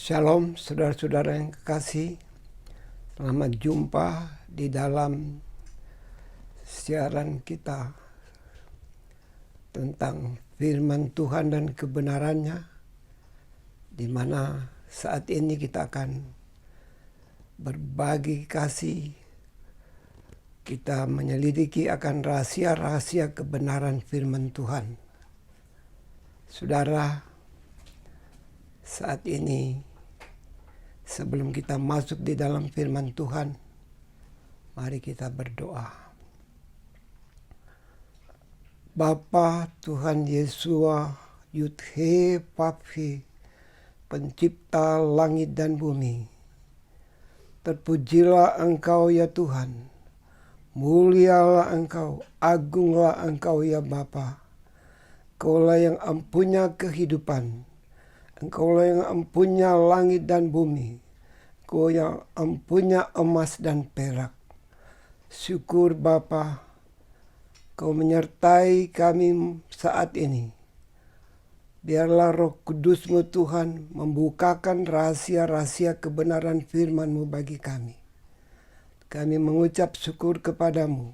Shalom saudara-saudara yang kekasih, selamat jumpa di dalam siaran kita tentang firman Tuhan dan kebenarannya, di mana saat ini kita akan berbagi kasih, kita menyelidiki akan rahasia-rahasia kebenaran firman Tuhan. Saudara, saat ini sebelum kita masuk di dalam firman Tuhan, mari kita berdoa. Bapa Tuhan Yesua, Yud-He Vav-He, pencipta langit dan bumi, terpujilah Engkau ya Tuhan, mulialah Engkau, agunglah Engkau ya Bapa. Engkaulah yang empunya kehidupan, Engkaulah yang empunya langit dan bumi, Engkau yang empunya emas dan perak. Syukur Bapa, Kau menyertai kami saat ini. Biarlah Roh Kudus-Mu Tuhan membukakan rahasia-rahasia kebenaran firman-Mu bagi kami. Kami mengucap syukur kepadamu.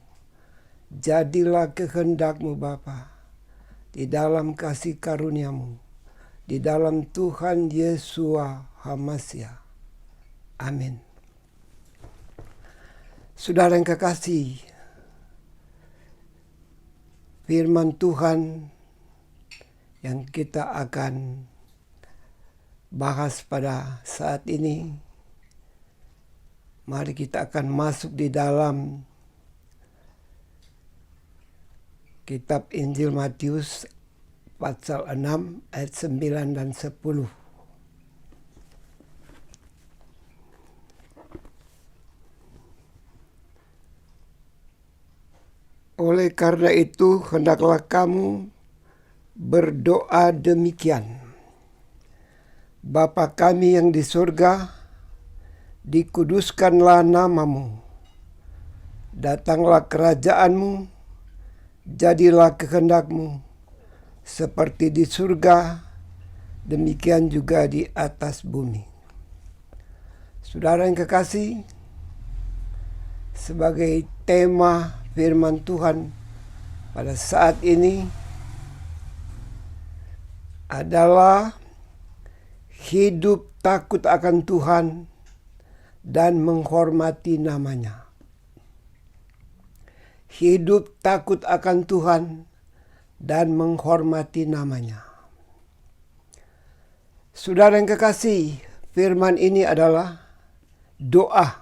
Jadilah kehendak-Mu Bapa, di dalam kasih karunia-Mu, di dalam Tuhan Yesua HaMasiah. Amin. Saudara yang kekasih, firman Tuhan yang kita akan bahas pada saat ini, mari kita akan masuk di dalam kitab Injil Matius pasal 6 ayat 9 dan 10. Oleh karena itu, hendaklah kamu berdoa demikian. Bapa kami yang di surga, dikuduskanlah namamu. Datanglah kerajaanmu, jadilah kehendakmu, seperti di surga, demikian juga di atas bumi. Saudara yang kekasih, sebagai tema firman Tuhan pada saat ini adalah hidup takut akan Tuhan dan menghormati namanya. Hidup takut akan Tuhan dan menghormati namanya. Saudara yang kekasih, firman ini adalah doa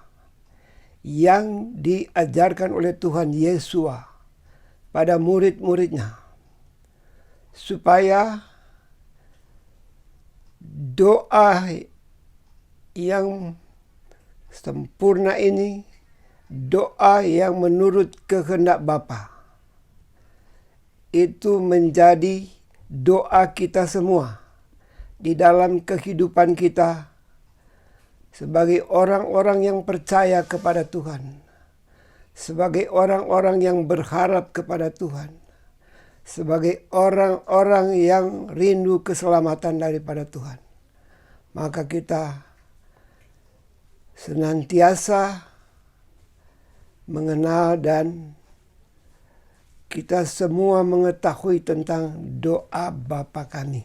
yang diajarkan oleh Tuhan Yesua pada murid-muridnya, supaya doa yang sempurna ini, doa yang menurut kehendak Bapa, itu menjadi doa kita semua di dalam kehidupan kita sebagai orang-orang yang percaya kepada Tuhan, sebagai orang-orang yang berharap kepada Tuhan, sebagai orang-orang yang rindu keselamatan daripada Tuhan. Maka kita senantiasa mengenal dan kita semua mengetahui tentang doa Bapa kami.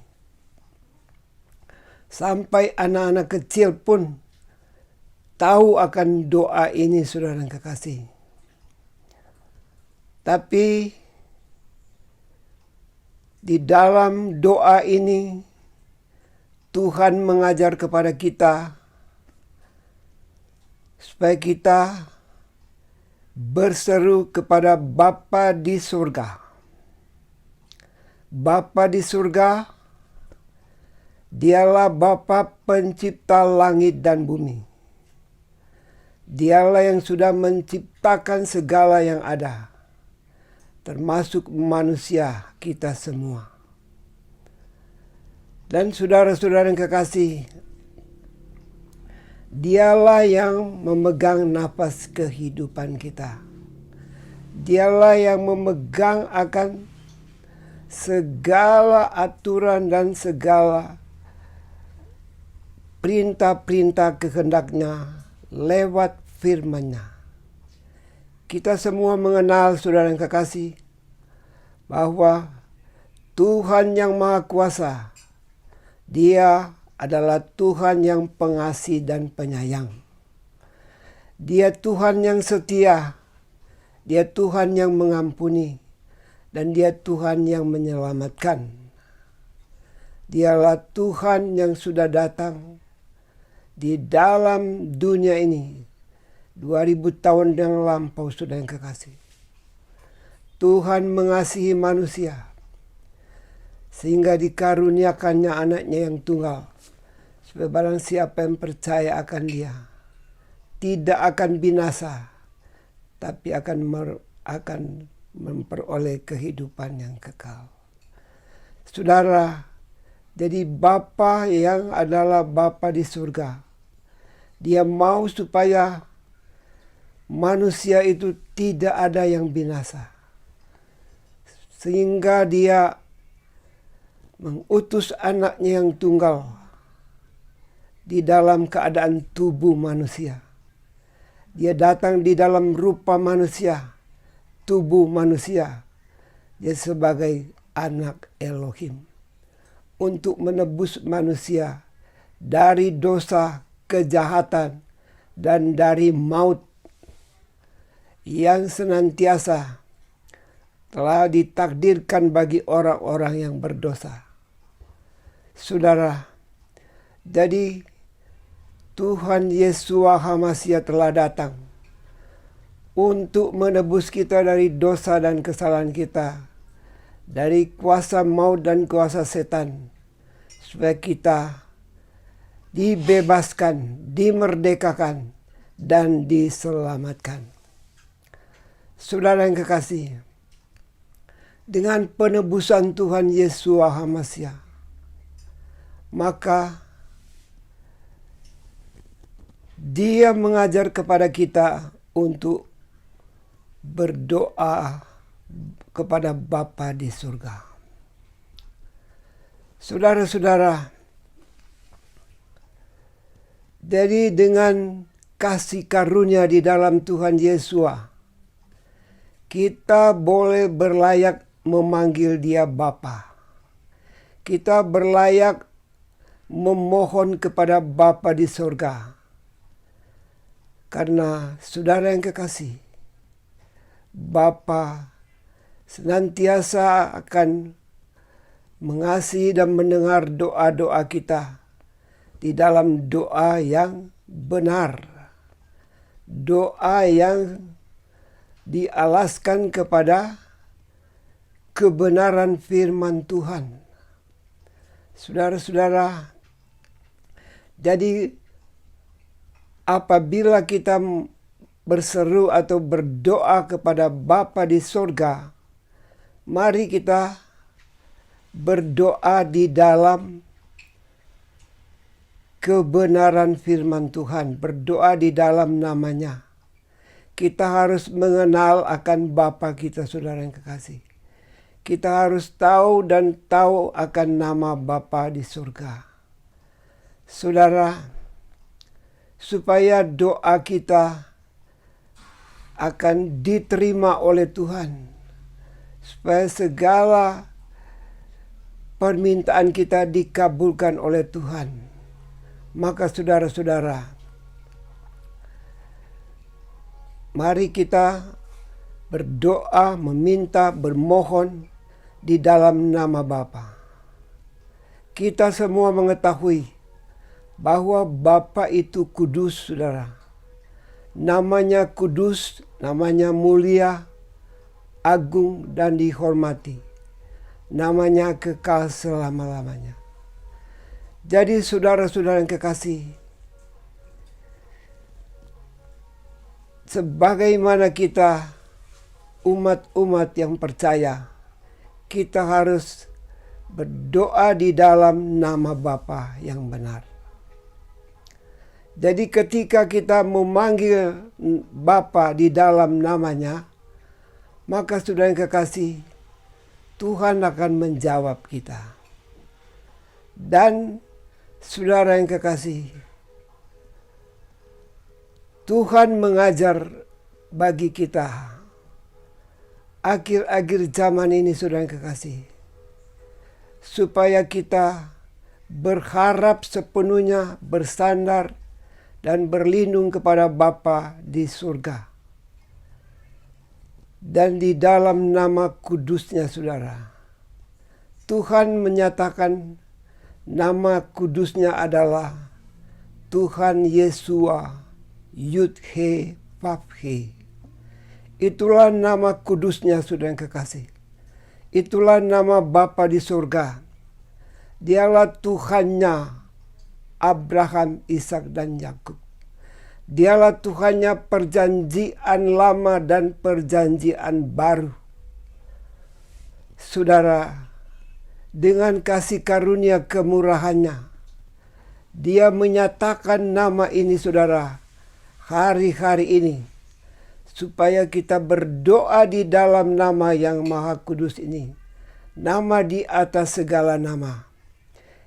Sampai anak-anak kecil pun tahu akan doa ini, saudara yang kekasih. Tapi di dalam doa ini Tuhan mengajar kepada kita supaya kita berseru kepada Bapa di surga. Bapa di surga, Dialah Bapa pencipta langit dan bumi. Dialah yang sudah menciptakan segala yang ada, termasuk manusia kita semua. Dan saudara-saudara yang kekasih, Dialah yang memegang nafas kehidupan kita. Dialah yang memegang akan segala aturan dan segala perintah-perintah kehendak-Nya lewat firman-Nya. Kita semua mengenal, saudara yang kekasih, bahwa Tuhan yang Maha Kuasa, Dia adalah Tuhan yang pengasih dan penyayang. Dia Tuhan yang setia, Dia Tuhan yang mengampuni, dan Dia Tuhan yang menyelamatkan. Dialah Tuhan yang sudah datang di dalam dunia ini 2000 tahun yang lampau, saudara yang kekasih. Tuhan mengasihi manusia sehingga dikaruniakannya anaknya yang tunggal, supaya barang siapa yang percaya akan Dia tidak akan binasa, tapi akan memperoleh kehidupan yang kekal. Saudara, jadi Bapa yang adalah Bapa di surga, Dia mau supaya manusia itu tidak ada yang binasa, sehingga Dia mengutus anaknya yang tunggal di dalam keadaan tubuh manusia. Dia datang di dalam rupa manusia, tubuh manusia. Dia sebagai anak Elohim untuk menebus manusia dari dosa, kejahatan, dan dari maut yang senantiasa telah ditakdirkan bagi orang-orang yang berdosa. Saudara, jadi Tuhan Yesua HaMasiah telah datang untuk menebus kita dari dosa dan kesalahan kita, dari kuasa maut dan kuasa setan, supaya kita dibebaskan, dimerdekakan, dan diselamatkan. Saudara yang kekasih, dengan penebusan Tuhan Yesua HaMasiah, maka Dia mengajar kepada kita untuk berdoa kepada Bapa di surga. Saudara-saudara, jadi dengan kasih karunia di dalam Tuhan Yesua, kita boleh berlayak memanggil Dia Bapa. Kita berlayak memohon kepada Bapa di surga. Karena saudara yang kekasih, Bapa senantiasa akan mengasihi dan mendengar doa-doa kita di dalam doa yang benar. Doa yang dialaskan kepada kebenaran firman Tuhan. Saudara-saudara, jadi apabila kita berseru atau berdoa kepada Bapa di surga, mari kita berdoa di dalam kebenaran firman Tuhan, berdoa di dalam nama-Nya. Kita harus mengenal akan Bapa kita, saudara yang kekasih. Kita harus tahu dan tahu akan nama Bapa di surga. Saudara, supaya doa kita akan diterima oleh Tuhan, supaya segala permintaan kita dikabulkan oleh Tuhan, maka saudara-saudara, mari kita berdoa, meminta, bermohon di dalam nama Bapa. Kita semua mengetahui bahwa Bapa itu kudus, saudara. Namanya kudus, namanya mulia, agung, dan dihormati. Namanya kekal selama-lamanya. Jadi saudara-saudara yang kekasih, sebagaimana kita umat-umat yang percaya, kita harus berdoa di dalam nama Bapa yang benar. Jadi ketika kita memanggil Bapa di dalam namanya, maka saudara yang kekasih, Tuhan akan menjawab kita. Dan Saudara yang kekasih, Tuhan mengajar bagi kita akhir-akhir zaman ini, saudara yang kekasih, supaya kita berharap sepenuhnya, bersandar dan berlindung kepada Bapa di surga. Dan di dalam nama kudusnya, saudara, Tuhan menyatakan nama kudusnya adalah Tuhan Yesua Yud-He Vav-He. Itulah nama kudusnya, saudara yang kekasih. Itulah nama Bapa di surga. Dialah Tuhannya Abraham, Ishak, dan Yakub. Dialah Tuhannya perjanjian lama dan perjanjian baru. Saudara, dengan kasih karunia kemurahannya, Dia menyatakan nama ini, saudara, hari-hari ini, supaya kita berdoa di dalam nama yang Maha Kudus ini, nama di atas segala nama,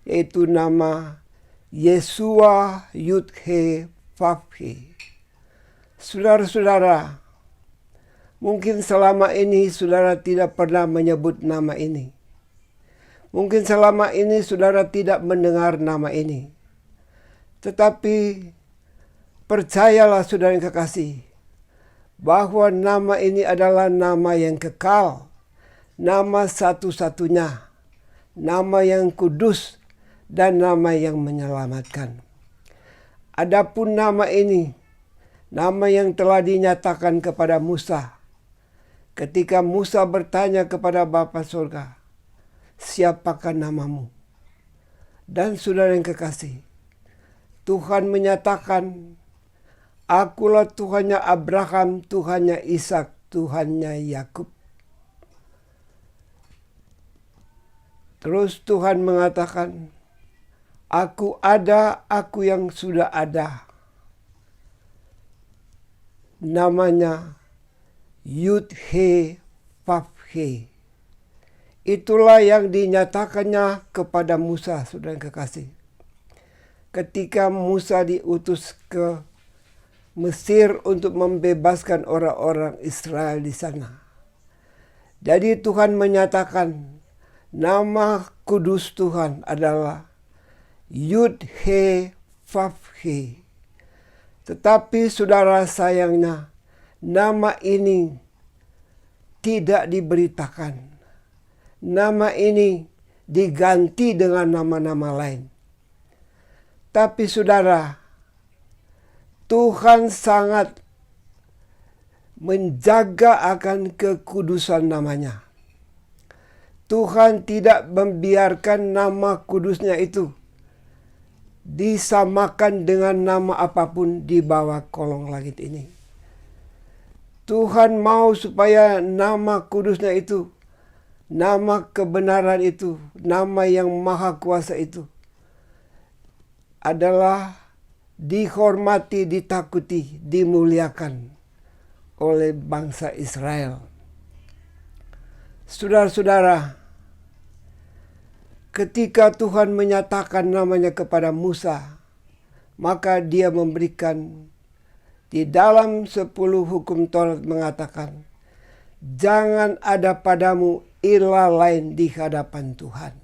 yaitu nama Yesua Yud-He Vav-He. Saudara-saudara, mungkin selama ini saudara tidak pernah menyebut nama ini. Mungkin selama ini saudara tidak mendengar nama ini. Tetapi percayalah, saudara yang kekasih, bahwa nama ini adalah nama yang kekal, nama satu-satunya, nama yang kudus, dan nama yang menyelamatkan. Adapun nama ini, nama yang telah dinyatakan kepada Musa, ketika Musa bertanya kepada Bapa surga, siapakah namamu? Dan saudara yang kekasih, Tuhan menyatakan, akulah Tuhannya Abraham, Tuhannya Ishak, Tuhannya Yakub. Terus Tuhan mengatakan, aku ada, aku yang sudah ada. Namanya Yud-He Vav-He. Itulah yang dinyatakannya kepada Musa, saudara yang kekasih. Ketika Musa diutus ke Mesir untuk membebaskan orang-orang Israel di sana. Jadi Tuhan menyatakan nama kudus Tuhan adalah Yud-He Vav-He. Tetapi saudara, sayangnya nama ini tidak diberitakan. Nama ini diganti dengan nama-nama lain. Tapi saudara, Tuhan sangat menjaga akan kekudusan namanya. Tuhan tidak membiarkan nama kudusnya itu disamakan dengan nama apapun di bawah kolong langit ini. Tuhan mau supaya nama kudusnya itu, nama kebenaran itu, nama yang maha kuasa itu adalah dihormati, ditakuti, dimuliakan oleh bangsa Israel. Saudara-saudara, ketika Tuhan menyatakan namanya kepada Musa, maka Dia memberikan di dalam 10 hukum Taurat mengatakan, jangan ada padamu ilah lain di hadapan Tuhan.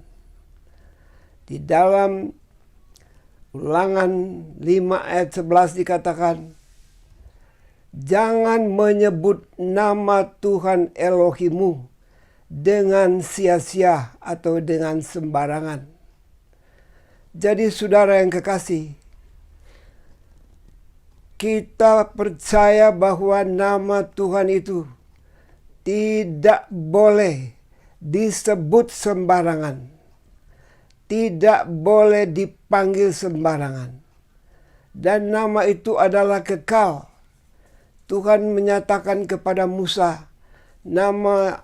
Di dalam Ulangan 5 ayat 11 dikatakan, jangan menyebut nama Tuhan Elohimu dengan sia-sia atau dengan sembarangan. Jadi saudara yang kekasih, kita percaya bahwa nama Tuhan itu tidak boleh disebut sembarangan. Tidak boleh dipanggil sembarangan. Dan nama itu adalah kekal. Tuhan menyatakan kepada Musa, nama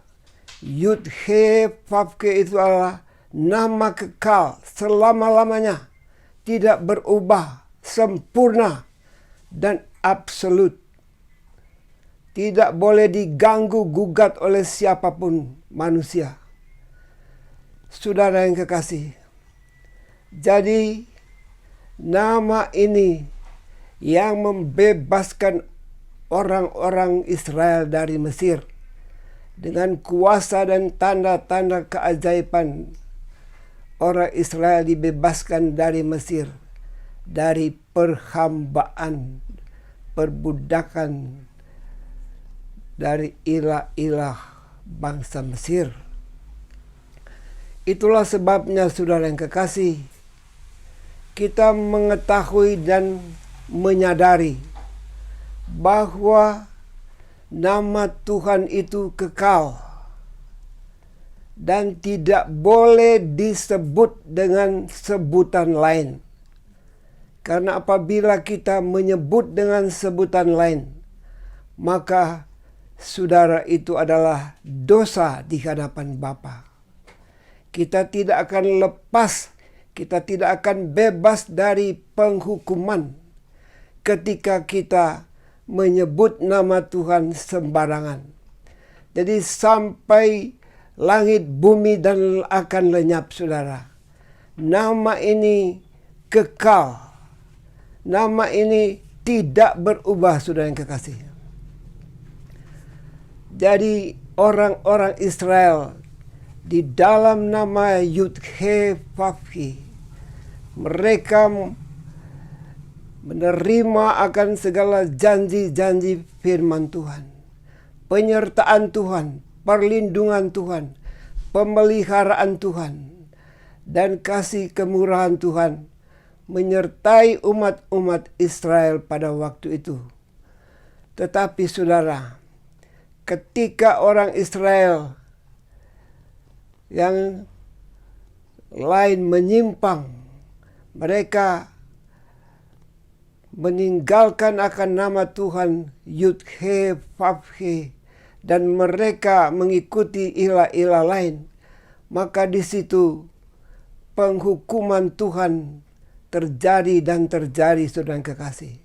Yud-He Vav-He itu adalah nama kekal selama-lamanya. Tidak berubah, sempurna, dan absolut. Tidak boleh diganggu gugat oleh siapapun manusia. Saudara yang kekasih, jadi Nama ini yang membebaskan orang-orang Israel dari Mesir dengan kuasa dan tanda-tanda keajaiban. Orang Israel dibebaskan dari Mesir, dari perhambaan, perbudakan dari ilah-ilah bangsa Mesir. Itulah sebabnya, saudara yang kekasih, kita mengetahui dan menyadari bahwa nama Tuhan itu kekal dan tidak boleh disebut dengan sebutan lain. Karena apabila kita menyebut dengan sebutan lain, maka saudara itu adalah dosa di hadapan Bapa. Kita tidak akan lepas, kita tidak akan bebas dari penghukuman ketika kita menyebut nama Tuhan sembarangan. Jadi sampai langit bumi dan akan lenyap, saudara, nama ini kekal. Nama ini tidak berubah, saudara yang kekasih. Jadi orang-orang Israel di dalam nama Yud-He-Vav-He, mereka menerima akan segala janji-janji firman Tuhan, penyertaan Tuhan, perlindungan Tuhan, pemeliharaan Tuhan, dan kasih kemurahan Tuhan menyertai umat-umat Israel pada waktu itu. Tetapi saudara, ketika orang Israel yang lain menyimpang, mereka meninggalkan akan nama Tuhan Yud-He-Vav-He dan mereka mengikuti ilah-ilah lain, maka di situ penghukuman Tuhan terjadi dan terjadi, saudara yang kekasih.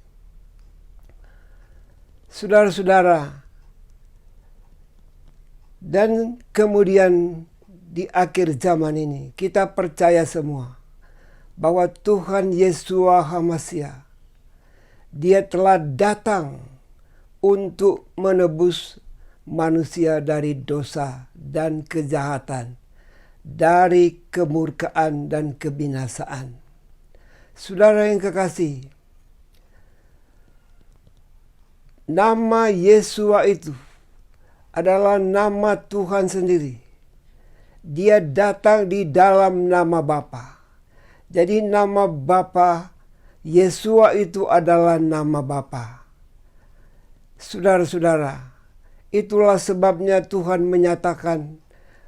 Saudara-saudara, dan kemudian di akhir zaman ini kita percaya semua bahwa Tuhan Yeshua HaMashiach, Dia telah datang untuk menebus manusia dari dosa dan kejahatan, dari kemurkaan dan kebinasaan. Saudara yang kekasih, nama Yeshua itu adalah nama Tuhan sendiri. Dia datang di dalam nama Bapa. Jadi nama Bapa Yeshua itu adalah nama Bapa. Saudara-saudara, itulah sebabnya Tuhan menyatakan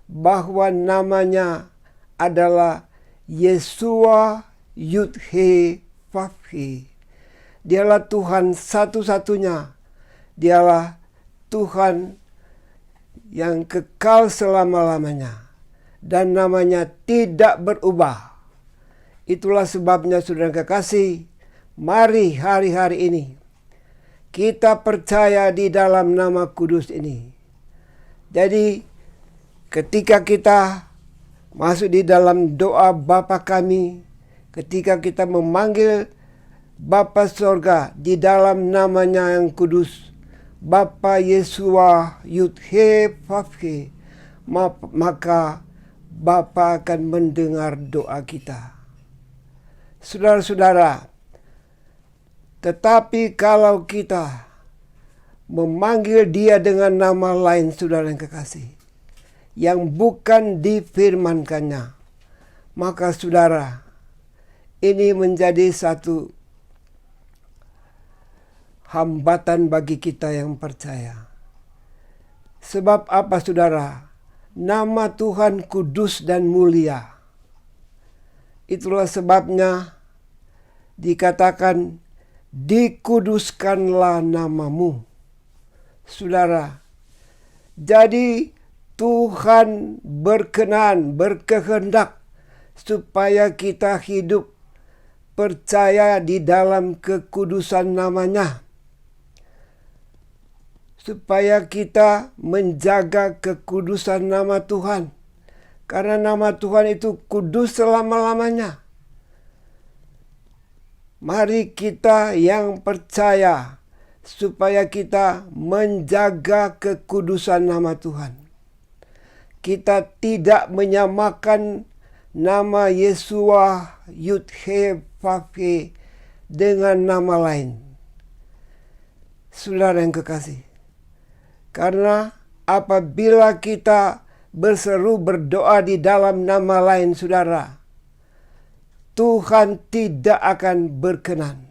bahwa namanya adalah Yeshua Yud-He-Vav-He. Dialah Tuhan satu-satunya. Dialah Tuhan yang kekal selama-lamanya. Dan namanya tidak berubah. Itulah sebabnya, saudara kekasih, mari hari-hari ini kita percaya di dalam nama kudus ini. Jadi ketika kita masuk di dalam doa Bapa kami, ketika kita memanggil Bapa Sorga di dalam namanya yang kudus, Bapa Yeshua Yud-He-Vav-He, maka Bapa akan mendengar doa kita. Saudara-saudara, tetapi kalau kita memanggil Dia dengan nama lain, saudara yang kekasih, yang bukan difirmankannya, maka saudara, ini menjadi satu hambatan bagi kita yang percaya. Sebab apa, saudara? Nama Tuhan kudus dan mulia. Itulah sebabnya dikatakan, dikuduskanlah namamu. Saudara, jadi Tuhan berkenan, berkehendak supaya kita hidup percaya di dalam kekudusan namanya. Supaya kita menjaga kekudusan nama Tuhan. Karena nama Tuhan itu kudus selama-lamanya. Mari kita yang percaya supaya kita menjaga kekudusan nama Tuhan. Kita tidak menyamakan nama Yesua Yud-He-Vav-He dengan nama lain. Saudara yang kekasih, karena apabila kita berseru berdoa di dalam nama lain, saudara, Tuhan tidak akan berkenan.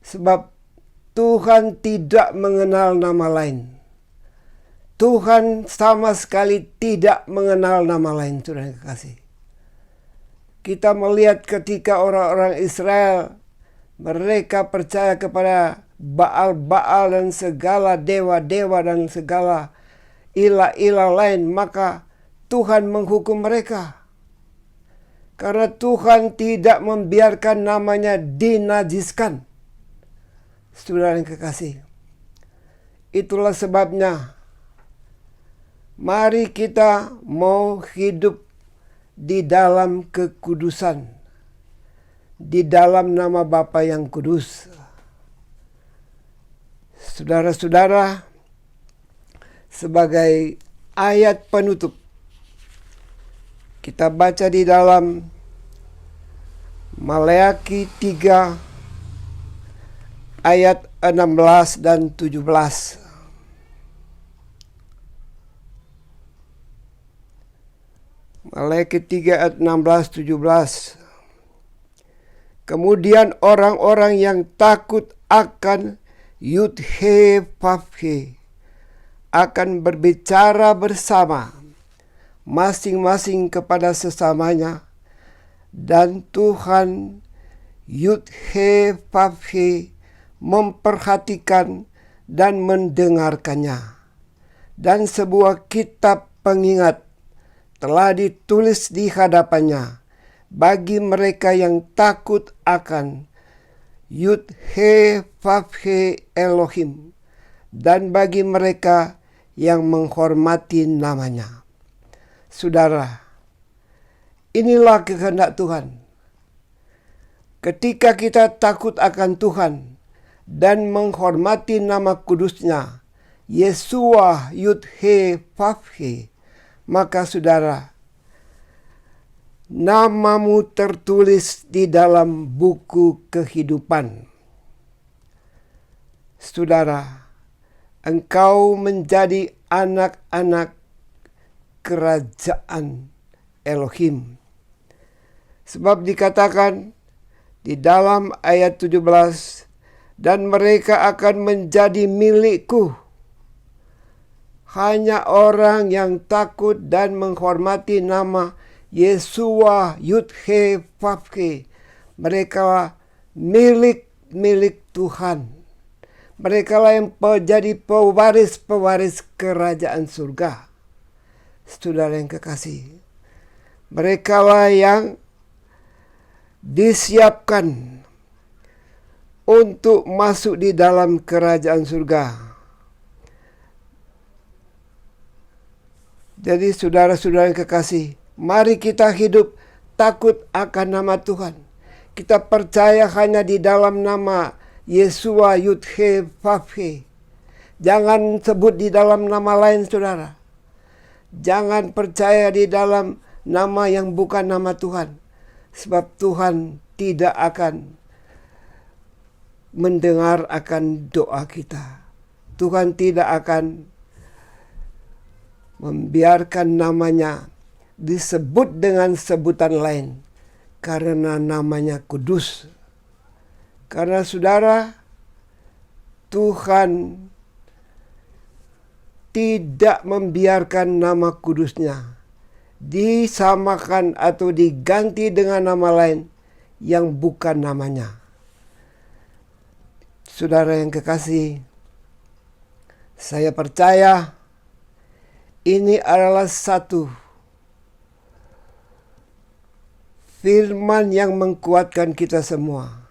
Sebab Tuhan tidak mengenal nama lain. Tuhan sama sekali tidak mengenal nama lain, saudara yang kekasih. Kita melihat ketika orang-orang Israel, mereka percaya kepada Baal-Baal dan segala dewa-dewa dan segala ilah-ilah lain, maka Tuhan menghukum mereka. Karena Tuhan tidak membiarkan namanya dinajiskan. Saudara yang kekasih, itulah sebabnya mari kita mau hidup di dalam kekudusan, di dalam nama Bapa yang kudus. Saudara-saudara, sebagai ayat penutup, kita baca di dalam Maleakhi 3 ayat 16 dan 17. Maleakhi 3 ayat 16-17. Kemudian orang-orang yang takut akan Yud-He-Vav-He akan berbicara bersama masing-masing kepada sesamanya, dan Tuhan Yud-He-Vav-He memperhatikan dan mendengarkannya. Dan sebuah kitab pengingat telah ditulis di hadapannya bagi mereka yang takut akan Yud-He-Vav-He Elohim, dan bagi mereka yang menghormati namanya. Saudara, inilah kehendak Tuhan. Ketika kita takut akan Tuhan dan menghormati nama kudusnya, Yesua Yud-He-Vav-He, maka saudara, namamu tertulis di dalam buku kehidupan. Saudara, engkau menjadi anak-anak kerajaan Elohim. Sebab dikatakan di dalam ayat 17, dan mereka akan menjadi milikku. Hanya orang yang takut dan menghormati nama Yesua Yud-He-Vav-He, mereka milik Tuhan. Mereka lah yang menjadi pewaris-pewaris kerajaan surga. Saudara yang kekasih, mereka lah yang disiapkan untuk masuk di dalam kerajaan surga. Jadi saudara-saudara yang kekasih, mari kita hidup takut akan nama Tuhan. Kita percaya hanya di dalam nama Yesua Yud-He-Vav-He. Jangan sebut di dalam nama lain, saudara. Jangan percaya di dalam nama yang bukan nama Tuhan. Sebab Tuhan tidak akan mendengar akan doa kita. Tuhan tidak akan membiarkan namanya disebut dengan sebutan lain, karena namanya kudus. Karena saudara, Tuhan tidak membiarkan nama kudusnya disamakan atau diganti dengan nama lain yang bukan namanya. Saudara yang kekasih, saya percaya ini adalah satu firman yang menguatkan kita semua.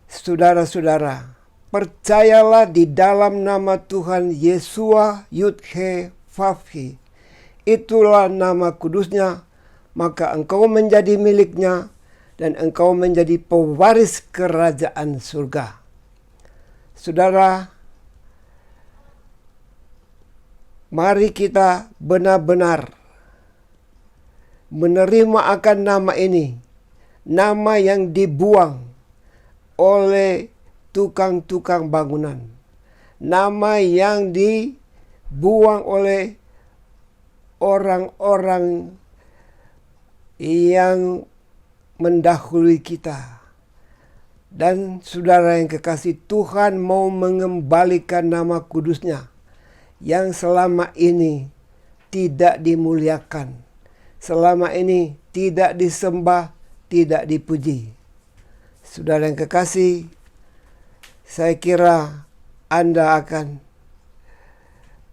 Saudara-saudara, percayalah di dalam nama Tuhan Yesua Yud-He-Vav-He. Itulah nama kudusnya, maka engkau menjadi miliknya, dan engkau menjadi pewaris kerajaan surga. Saudara, mari kita benar-benar menerima akan nama ini, nama yang dibuang oleh tukang-tukang bangunan, nama yang dibuang oleh orang-orang yang mendahului kita. Dan saudara yang kekasih, Tuhan mau mengembalikan nama kudus-Nya yang selama ini tidak dimuliakan, selama ini tidak disembah, tidak dipuji. Saudara yang kekasih, saya kira Anda akan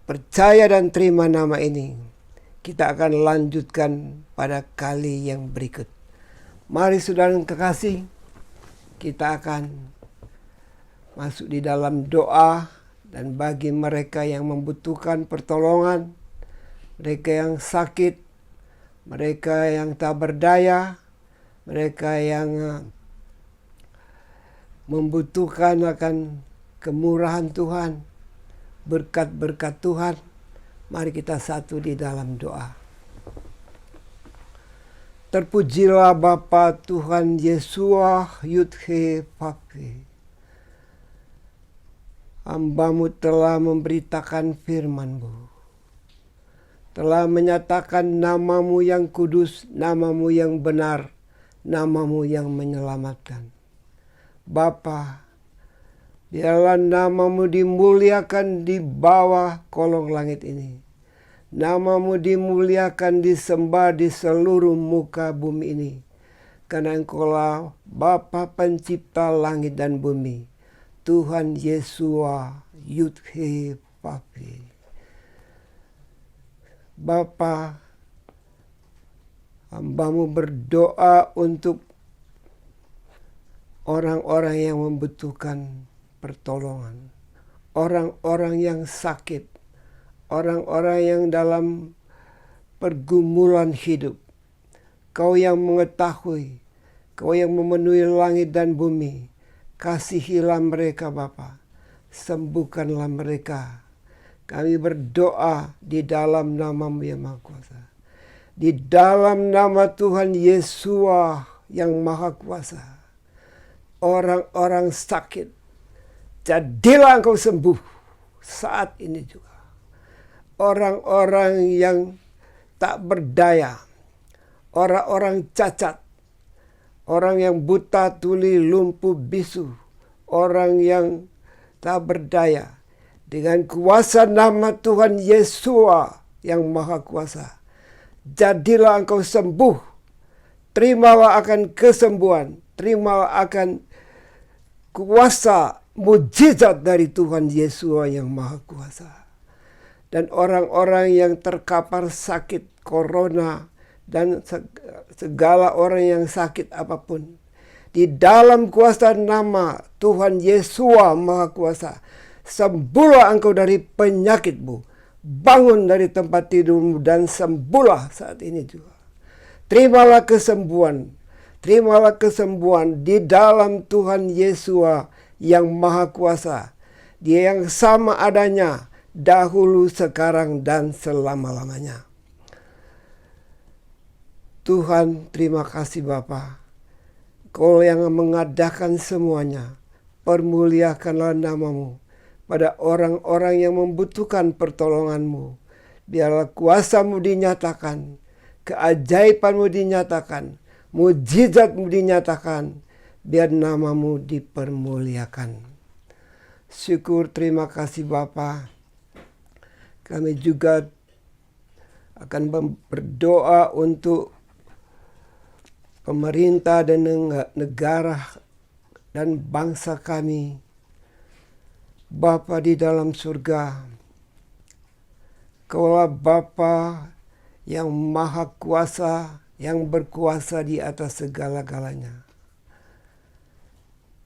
percaya dan terima nama ini. Kita akan lanjutkan pada kali yang berikut. Mari saudara yang kekasih, kita akan masuk di dalam doa. Dan bagi mereka yang membutuhkan pertolongan, mereka yang sakit, mereka yang tak berdaya, mereka yang membutuhkan akan kemurahan Tuhan, berkat-berkat Tuhan, mari kita satu di dalam doa. Terpujilah Bapa Tuhan Yesua Yudhe Pape. Hamba-Mu telah memberitakan firman-Mu, telah menyatakan nama-Mu yang kudus, nama-Mu yang benar, nama-Mu yang menyelamatkan. Bapa, biarlah nama-Mu dimuliakan di bawah kolong langit ini. Nama-Mu dimuliakan, disembah di seluruh muka bumi ini. Karena Engkaulah Bapa pencipta langit dan bumi. Tuhan Yesua Yudhe Pape. Bapa, hamba-Mu berdoa untuk orang-orang yang membutuhkan pertolongan, orang-orang yang sakit, orang-orang yang dalam pergumulan hidup. Kau yang mengetahui, Kau yang memenuhi langit dan bumi. Kasihilah mereka Bapa, sembuhkanlah mereka. Kami berdoa di dalam nama-Mu yang Maha Kuasa, di dalam nama Tuhan Yesua yang Maha Kuasa. Orang-orang sakit, jadilah Engkau sembuh saat ini juga. Orang-orang yang tak berdaya, orang-orang cacat, orang yang buta, tuli, lumpuh, bisu, orang yang tak berdaya, dengan kuasa nama Tuhan Yesua yang Maha Kuasa, jadilah Engkau sembuh. Terimalah akan kesembuhan, terimalah akan kuasa mujizat dari Tuhan Yesua yang Maha Kuasa. Dan orang-orang yang terkapar sakit corona, dan segala orang yang sakit apapun, di dalam kuasa nama Tuhan Yesua Maha Kuasa, sembuhlah engkau dari penyakitmu, bangun dari tempat tidurmu dan sembuhlah saat ini juga. Terimalah kesembuhan di dalam Tuhan Yesua yang Maha Kuasa, Dia yang sama adanya dahulu, sekarang, dan selama-lamanya. Tuhan, terima kasih Bapa. Kau yang mengadakan semuanya. Permuliakanlah nama-Mu pada orang-orang yang membutuhkan pertolongan-Mu. Biarlah kuasa-Mu dinyatakan, keajaiban-Mu dinyatakan, mujizat-Mu dinyatakan. Biar nama-Mu dipermuliakan. Syukur, terima kasih Bapa. Kami juga akan berdoa untuk pemerintah dan negara dan bangsa kami. Bapa di dalam surga, Kaulah Bapa yang Maha Kuasa, yang berkuasa di atas segala-galanya.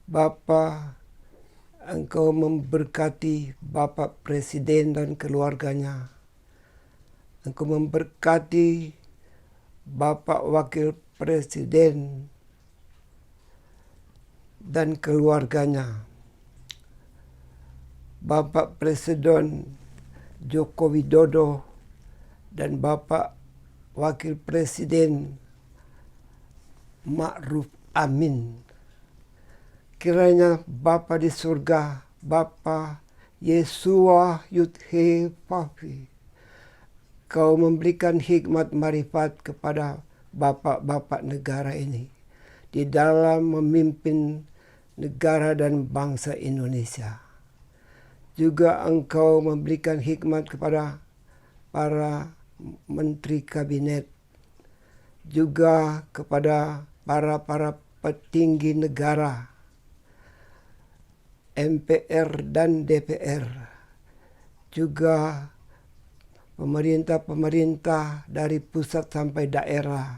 Bapa, Engkau memberkati Bapak Presiden dan keluarganya. Engkau memberkati Bapak Wakil Presiden dan keluarganya, Bapak Presiden Joko Widodo dan Bapak Wakil Presiden Ma'ruf Amin. Kiranya Bapa di surga, Bapa Yesua Yudhe Fafi, Kau memberikan hikmat marifat kepada bapak-bapak negara ini di dalam memimpin negara dan bangsa Indonesia. Juga Engkau memberikan hikmat kepada para menteri kabinet, juga kepada para petinggi negara, MPR dan DPR, juga pemerintah-pemerintah dari pusat sampai daerah.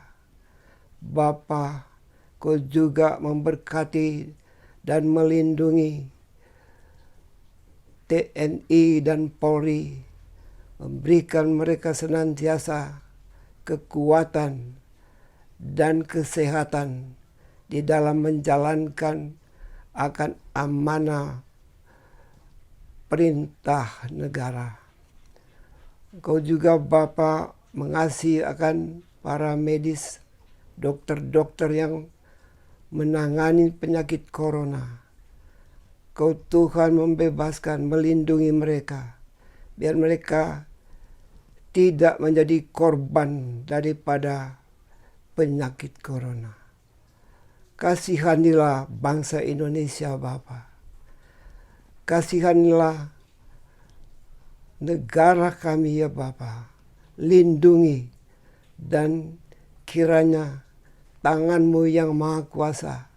Bapa, Kau juga memberkati dan melindungi TNI dan Polri, memberikan mereka senantiasa kekuatan dan kesehatan di dalam menjalankan akan amanah perintah negara. Kau juga Bapa mengasihi akan para medis, dokter-dokter yang menangani penyakit corona. Kau Tuhan membebaskan, melindungi mereka, biar mereka tidak menjadi korban daripada penyakit corona. Kasihanilah bangsa Indonesia Bapa. Kasihanilah negara kami ya Bapa. Lindungi dan kiranya tangan-Mu yang maha kuasa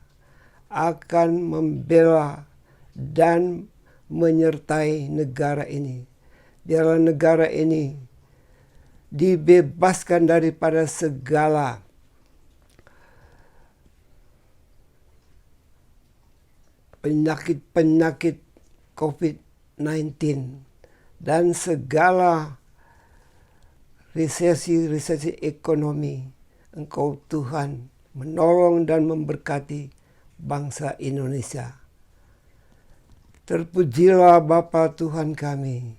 akan membela dan menyertai negara ini. Biarlah negara ini dibebaskan daripada segala penyakit-penyakit COVID-19 dan segala resesi ekonomi. Engkau Tuhan menolong dan memberkati bangsa Indonesia. Terpujilah Bapa Tuhan kami,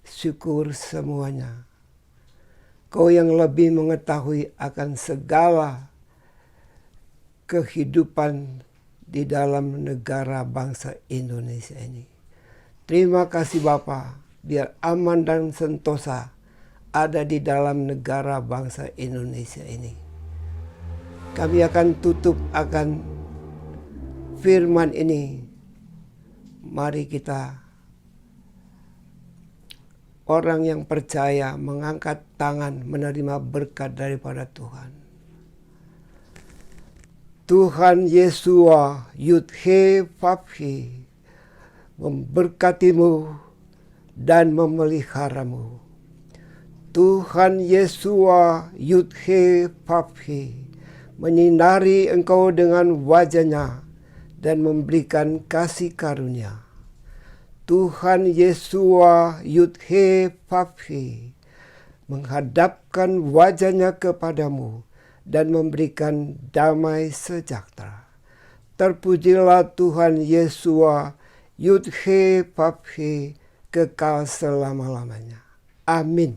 syukur semuanya. Kau yang lebih mengetahui akan segala kehidupan di dalam negara bangsa Indonesia ini. Terima kasih Bapa, biar aman dan sentosa ada di dalam negara bangsa Indonesia ini. Kami akan tutup akan firman ini. Mari kita orang yang percaya mengangkat tangan menerima berkat daripada Tuhan. Tuhan Yesua Yudhe Fafi memberkatimu dan memeliharamu. Tuhan Yesua Yudhe Fafi menyinari engkau dengan wajah-Nya dan memberikan kasih karunia. Tuhan Yesua Yudhe Fafi menghadapkan wajah-Nya kepadamu dan memberikan damai sejahtera. Terpujilah Tuhan Yesua Yudhe Fafi kekal selama-lamanya. Amin.